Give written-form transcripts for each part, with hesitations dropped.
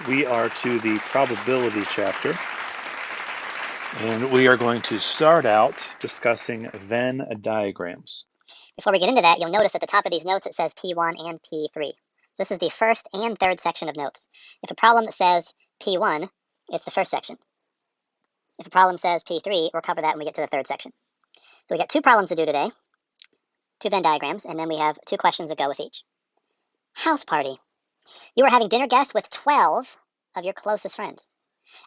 We are to the probability chapter, and we are going to start out discussing Venn diagrams. Before we get into that, you'll notice at the top of these notes it says P1 and P3. So this is the first and third section of notes. If a problem says P1, it's the first section. If a problem says P3, we'll cover that when we get to the third section. So we got 2 problems to do today, 2 Venn diagrams, and then we have 2 questions that go with each. House party. You are having dinner guests with 12 of your closest friends.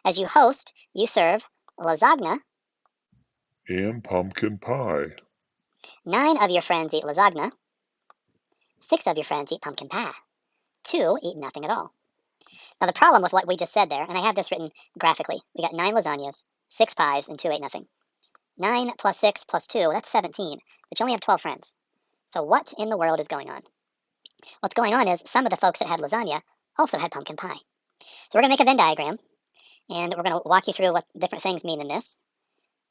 As you host, you serve lasagna. And pumpkin pie. 9 of your friends eat lasagna. 6 of your friends eat pumpkin pie. 2 eat nothing at all. Now the problem with what we just said there, and I have this written graphically, we got 9 lasagnas, 6 pies, and 2 ate nothing. 9 plus 6 plus 2, that's 17, but you only have 12 friends. So what in the world is going on? What's going on is some of the folks that had lasagna also had pumpkin pie. So we're going to make a Venn diagram, and we're going to walk you through what different things mean in this.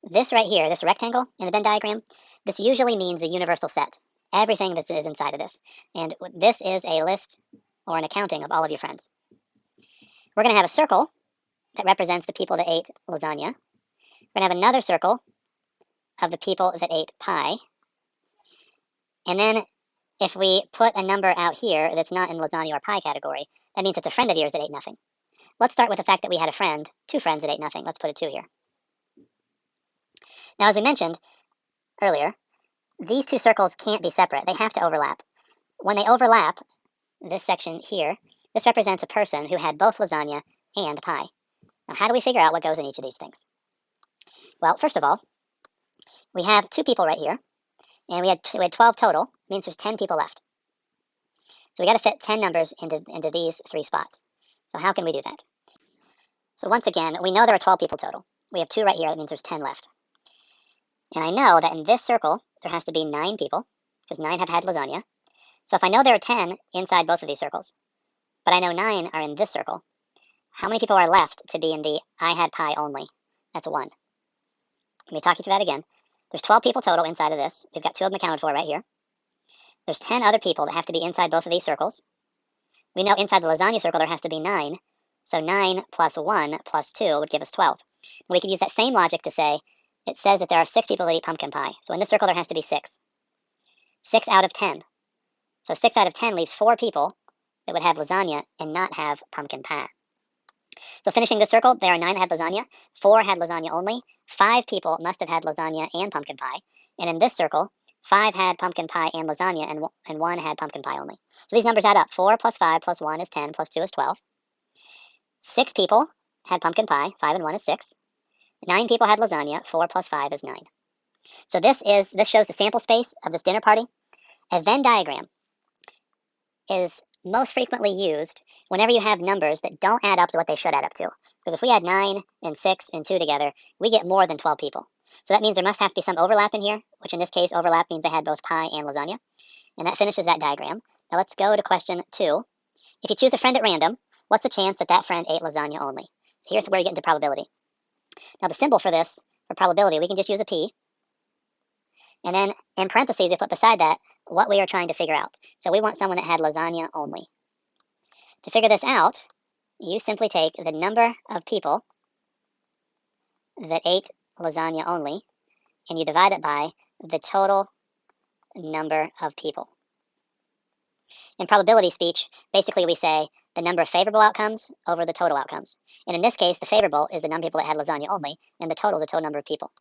This right here, this rectangle in the Venn diagram, this usually means the universal set, everything that is inside of this. And this is a list or an accounting of all of your friends. We're going to have a circle that represents the people that ate lasagna. We're going to have another circle of the people that ate pie. And then if we put a number out here that's not in lasagna or pie category, that means it's a friend of yours that ate nothing. Let's start with the fact that we had a friend, 2 friends that ate nothing. Let's put a 2 here. Now, as we mentioned earlier, these 2 circles can't be separate. They have to overlap. When they overlap, this section here, this represents a person who had both lasagna and pie. Now, how do we figure out what goes in each of these things? Well, first of all, we have 2 people right here, and we had 12 total, means there's 10 people left. So we got to fit 10 numbers into these 3 spots. So how can we do that? So once again, we know there are 12 people total. We have 2 right here, that means there's 10 left. And I know that in this circle, there has to be 9 people, because 9 have had lasagna. So if I know there are 10 inside both of these circles, but I know 9 are in this circle, how many people are left to be in the I had pie only? That's 1. Let me talk you through that again. There's 12 people total inside of this. We've got 2 of them accounted for right here. There's 10 other people that have to be inside both of these circles. We know inside the lasagna circle there has to be 9. So 9 plus 1 plus 2 would give us 12. And we could use that same logic to say, it says that there are 6 people that eat pumpkin pie. So in this circle there has to be 6. 6 out of 10. So 6 out of 10 leaves 4 people that would have lasagna and not have pumpkin pie. So finishing this circle, there are 9 that had lasagna, 4 had lasagna only, 5 people must have had lasagna and pumpkin pie. And in this circle, 5 had pumpkin pie and lasagna, and 1 had pumpkin pie only. So these numbers add up. 4 plus 5 plus 1 is 10, plus 2 is 12. 6 people had pumpkin pie, 5 and 1 is 6. 9 people had lasagna, 4 plus 5 is 9. So this shows the sample space of this dinner party. A Venn diagram is most frequently used whenever you have numbers that don't add up to what they should add up to. Because if we add 9 and 6 and 2 together, we get more than 12 people. So that means there must have to be some overlap in here, which in this case, overlap means they had both pie and lasagna. And that finishes that diagram. Now let's go to question 2. If you choose a friend at random, what's the chance that that friend ate lasagna only? So here's where you get into probability. Now the symbol for this, for probability, we can just use a P. And then in parentheses, we put beside that what we are trying to figure out. So we want someone that had lasagna only. To figure this out, you simply take the number of people that ate lasagna only, and you divide it by the total number of people. In probability speech, basically we say the number of favorable outcomes over the total outcomes. And in this case, the favorable is the number of people that had lasagna only, and the total is the total number of people.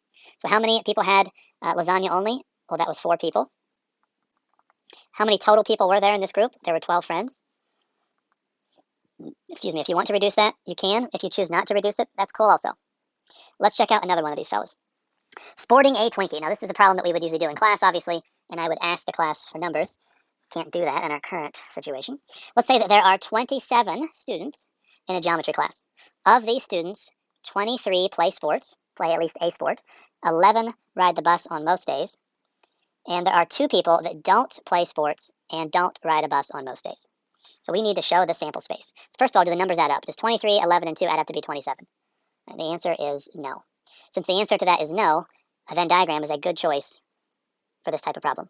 So how many people had lasagna only? Well, that was 4 people. How many total people were there in this group? There were 12 friends. Excuse me, if you want to reduce that, you can. If you choose not to reduce it, that's cool also. Let's check out another one of these fellas. Sporting a Twinkie. Now, this is a problem that we would usually do in class, obviously, and I would ask the class for numbers. Can't do that in our current situation. Let's say that there are 27 students in a geometry class. Of these students, 23 play sports, play at least a sport. 11 ride the bus on most days. And there are 2 people that don't play sports and don't ride a bus on most days. So we need to show the sample space. So first of all, do the numbers add up? Does 23, 11, and 2 add up to be 27? And the answer is no. Since the answer to that is no, a Venn diagram is a good choice for this type of problem.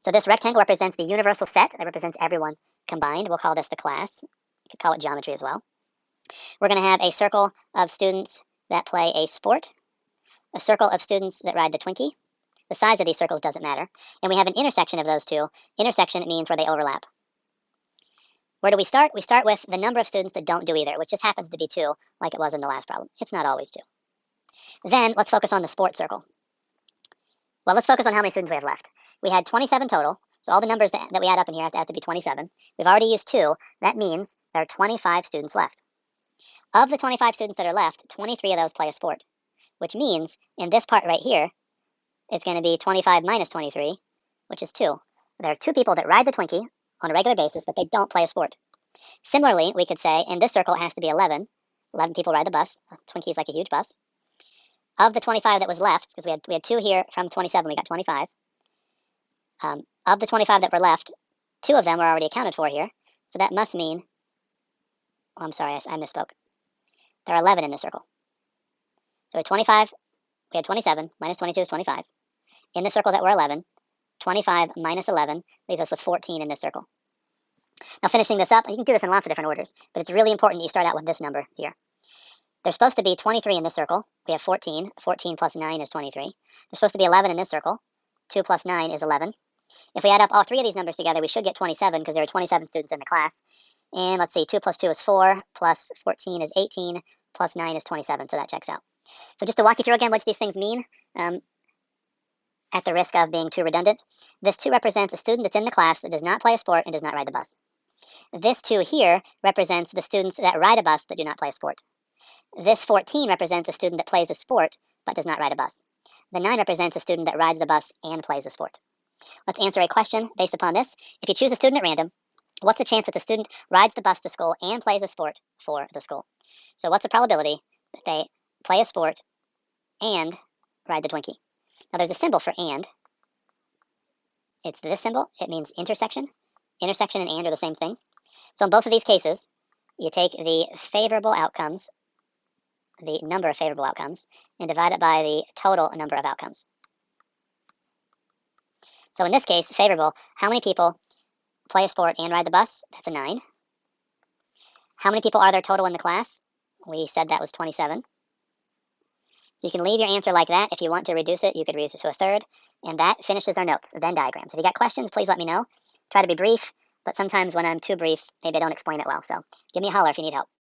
So this rectangle represents the universal set. That represents everyone combined. We'll call this the class. You could call it geometry as well. We're going to have a circle of students that play a sport, a circle of students that ride the Twinkie. The size of these circles doesn't matter. And we have an intersection of those two. Intersection means where they overlap. Where do we start? We start with the number of students that don't do either, which just happens to be 2, like it was in the last problem. It's not always 2. Then let's focus on the sports circle. Well, let's focus on how many students we have left. We had 27 total, so all the numbers that we add up in here have to be 27. We've already used 2. That means there are 25 students left. Of the 25 students that are left, 23 of those play a sport, which means in this part right here, it's going to be 25 minus 23, which is 2. There are 2 people that ride the Twinkie on a regular basis, but they don't play a sport. Similarly, we could say in this circle it has to be 11. 11 people ride the bus. A Twinkie is like a huge bus. Of the 25 that was left, because we had 2 here from 27, we got 25. Of the 25 that were left, 2 of them were already accounted for here. So that must mean, oh, I'm sorry, I misspoke. There are 11 in this circle. So we had 27, minus 22 is 25. In the circle that were 11, 25 minus 11 leaves us with 14 in this circle. Now finishing this up, you can do this in lots of different orders, but it's really important that you start out with this number here. There's supposed to be 23 in this circle. We have 14. 14 plus 9 is 23. There's supposed to be 11 in this circle. 2 plus 9 is 11. If we add up all 3 of these numbers together, we should get 27 because there are 27 students in the class. And let's see, 2 plus 2 is 4, plus 14 is 18, plus 9 is 27, so that checks out. So just to walk you through again what these things mean, at the risk of being too redundant, this 2 represents a student that's in the class that does not play a sport and does not ride the bus. This 2 here represents the students that ride a bus that do not play a sport. This 14 represents a student that plays a sport but does not ride a bus. The 9 represents a student that rides the bus and plays a sport. Let's answer a question based upon this. If you choose a student at random, what's the chance that the student rides the bus to school and plays a sport for the school? So what's the probability that they play a sport and ride the Twinkie? Now there's a symbol for and. It's this symbol. It means intersection. Intersection and are the same thing. So in both of these cases, you take the favorable outcomes, the number of favorable outcomes, and divide it by the total number of outcomes. So in this case, favorable, how many people play a sport and ride the bus? That's a 9. How many people are there total in the class? We said that was 27. So you can leave your answer like that. If you want to reduce it, you could reduce it to a third. And that finishes our notes, Venn diagrams. If you got questions, please let me know. Try to be brief, but sometimes when I'm too brief, maybe I don't explain it well. So give me a holler if you need help.